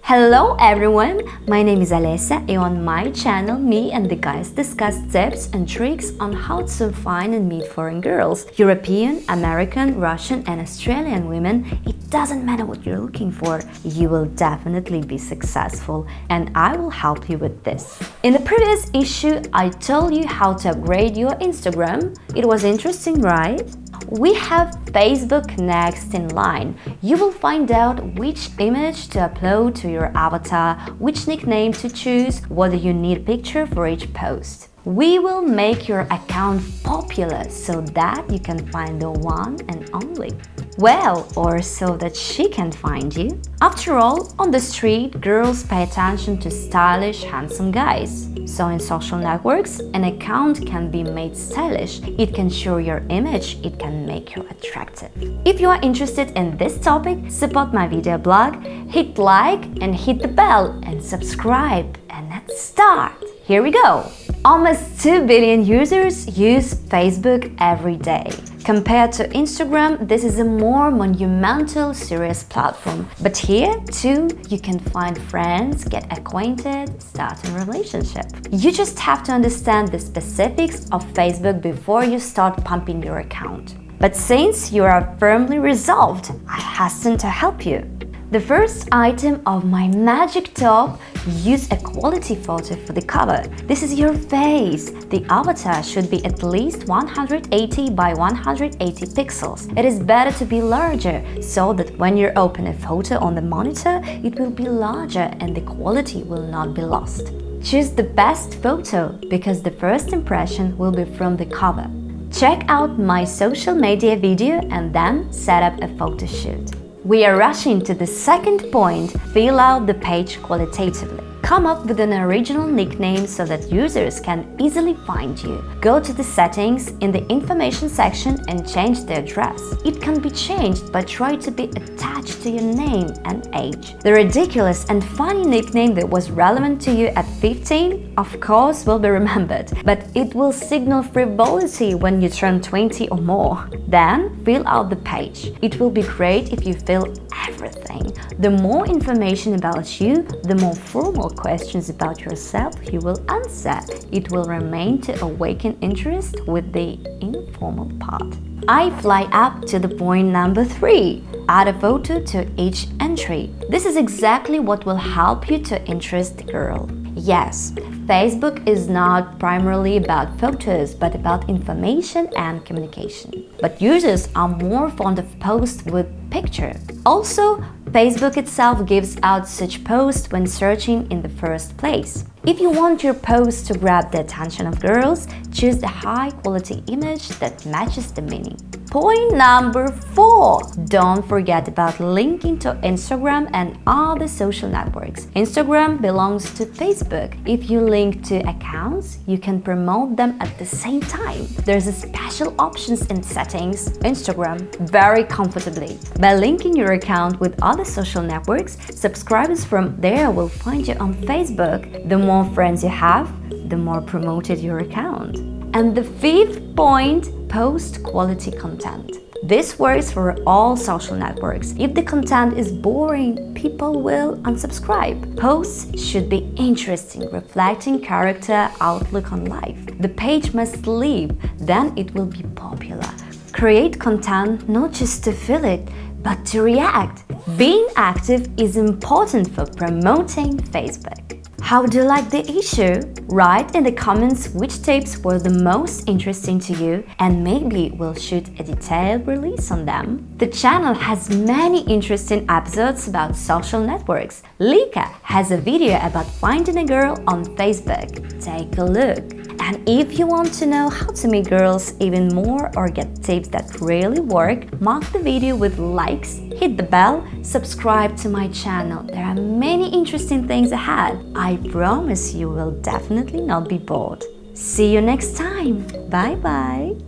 Hello everyone, my name is Alessia and on my channel me and the guys discuss tips and tricks on how to find and meet foreign girls. European, American, Russian and Australian women, it doesn't matter what you're looking for, you will definitely be successful and I will help you with this. In the previous issue I told you how to upgrade your Instagram. It was interesting, right? We have Facebook next in line. You will find out which image to upload to your avatar, which nickname to choose, whether you need a picture for each post. We will make your account popular so that you can find the one and only. Well, or so that she can find you. After all, on the street, girls pay attention to stylish, handsome guys. So in social networks, an account can be made stylish. It can show your image, it can make you attractive. If you are interested in this topic, support my video blog, hit like and hit the bell and subscribe. And let's start! Here we go! Almost 2 billion users use Facebook every day. Compared to Instagram, this is a more monumental, serious platform. But here, too, you can find friends, get acquainted, start a relationship. You just have to understand the specifics of Facebook before you start pumping your account. But since you are firmly resolved, I hasten to help you. The first item of my magic top, use a quality photo for the cover. This is your face. The avatar should be at least 180 by 180 pixels. It is better to be larger so that when you open a photo on the monitor, it will be larger and the quality will not be lost. Choose the best photo because the first impression will be from the cover. Check out my social media video and then set up a photo shoot. We are rushing to the second point, fill out the page qualitatively. Come up with an original nickname so that users can easily find you. Go to the settings in the information section and change the address. It can be changed, but try to be attached to your name and age. The ridiculous and funny nickname that was relevant to you at 15, of course, will be remembered, but it will signal frivolity when you turn 20 or more. Then, fill out the page. It will be great if you fill everything. The more information about you, the more formal questions about yourself you will answer. It will remain to awaken interest with the informal part. I fly up to the point number 3. Add a photo to each entry. This is exactly what will help you to interest the girl. Yes, Facebook is not primarily about photos, but about information and communication. But users are more fond of posts with picture. Also, Facebook itself gives out such posts when searching in the first place. If you want your post to grab the attention of girls, choose a high-quality image that matches the meaning. Point number 4. Don't forget about linking to Instagram and other social networks. Instagram belongs to Facebook. If you link to accounts, you can promote them at the same time. There's a special options in settings, Instagram, very comfortably. By linking your account with other social networks, subscribers from there will find you on Facebook. The more friends you have, the more promoted your account. And the 5th point, post quality content. This works for all social networks. If the content is boring, people will unsubscribe. Posts should be interesting, reflecting character, outlook on life. The page must live, then it will be popular. Create content not just to fill it, but to react. Being active is important for promoting Facebook. How do you like the issue? Write in the comments which tips were the most interesting to you and maybe we'll shoot a detailed release on them. The channel has many interesting episodes about social networks. Lika has a video about finding a girl on Facebook. Take a look. And if you want to know how to meet girls even more or get tips that really work, mark the video with likes, hit the bell, subscribe to my channel. There are many interesting things ahead. I promise you will definitely not be bored. See you next time. Bye bye.